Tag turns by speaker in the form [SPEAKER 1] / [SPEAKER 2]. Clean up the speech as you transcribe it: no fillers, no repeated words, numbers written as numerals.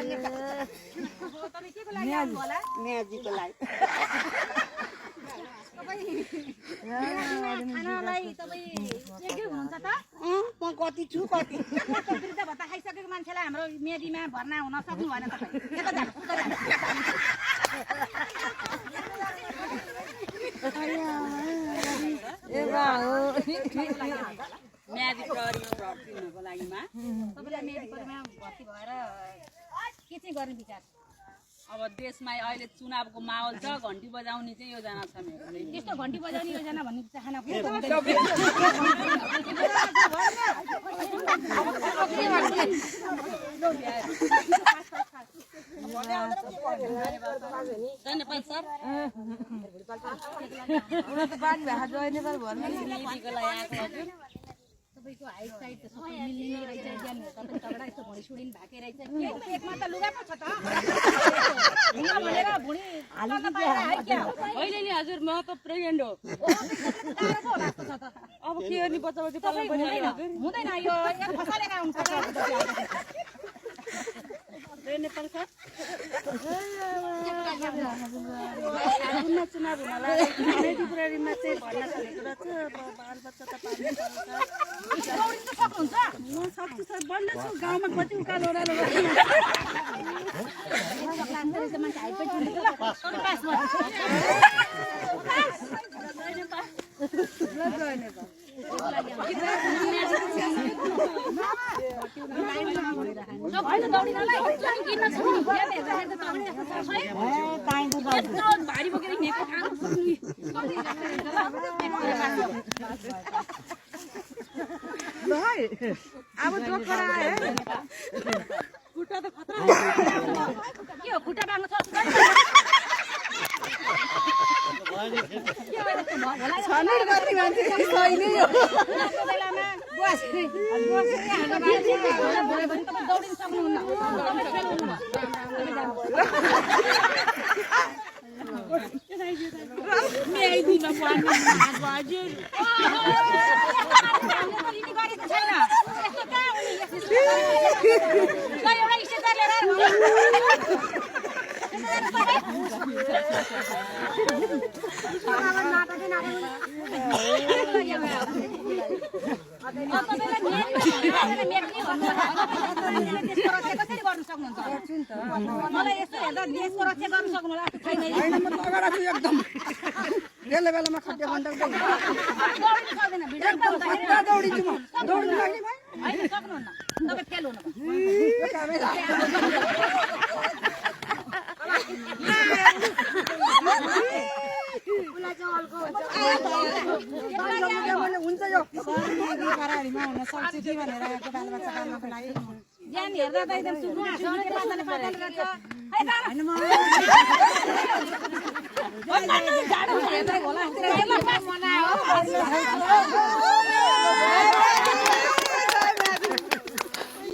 [SPEAKER 1] तपाईँ केको लागि आउनु होला
[SPEAKER 2] म्याजीको लागि
[SPEAKER 1] खानालाई तपाईँ के हुनुहुन्छ त
[SPEAKER 2] म कति छु कति
[SPEAKER 1] वृद्ध भत्ता खाइसकेको मान्छेलाई हाम्रो मेदीमा भर्ना हुन सक्नु भएन
[SPEAKER 3] म्यादी प्रहरी भर्ती हुनको लागिमा
[SPEAKER 1] तपाईँलाई मेदी परिमा भर्ती भएर के चाहिँ गर्ने विचार
[SPEAKER 3] अब देशमा अहिले चुनावको माहौल छ घन्टी बजाउने चाहिँ योजना छ मेरो
[SPEAKER 1] त्यस्तो घन्टी बजाउने योजना भन्ने चाहना
[SPEAKER 3] धन्यवाद सर
[SPEAKER 1] तपाईँको हाइट साइड त सबै मिल्ने नै रहेछ ज्ञान तपाईँ तगडा यस्तो भुँडी सुडिन भाके रहेछ एकमा त लुगा पो छ त भनेर भुँडी
[SPEAKER 3] अहिले नि हजुर म त प्रेग्नेन्ट हो अब के गर्ने बच्चा बच्ची पाल्नु पर्ने हजुर
[SPEAKER 1] हुँदैन यो एक फसालेका हुन्छ
[SPEAKER 3] नेपाल सर
[SPEAKER 2] चुनाव हुन लाग्यो प्रहरीमा चाहिँ भर्ना खोलेको रहेछ बाल बच्चा त पाल्नै पर्छ
[SPEAKER 1] सक्नुहुन्छ
[SPEAKER 2] म सक्छु सर बन्द छु गाउँमा कति उकालो ओह्रालो
[SPEAKER 1] मान्छे हाइट पनि
[SPEAKER 3] भारी बोकेर हिँडेको
[SPEAKER 2] अब जोखरा आयो
[SPEAKER 3] खुट्टा त खतरा
[SPEAKER 1] के हो खुट्टा बाङ्गो छ
[SPEAKER 2] छनौट गर्ने मान्छे चाहिँ सही नै हो
[SPEAKER 1] बेलामा दौडिन सक्नुहुन्न मलाई यस्तो हेर्दा देशको रक्षा गर्न सक्नु होला
[SPEAKER 2] एकदम बेला बेलामा खड्डे बन्द दौडिन्छु म दौडिनु लाग्ने
[SPEAKER 1] होइन सक्नुहुन्न तपाईँ फेल हुनु
[SPEAKER 2] हुन्छ यो
[SPEAKER 1] ज्ञान हेर्दा त एकदम सुन्नु होला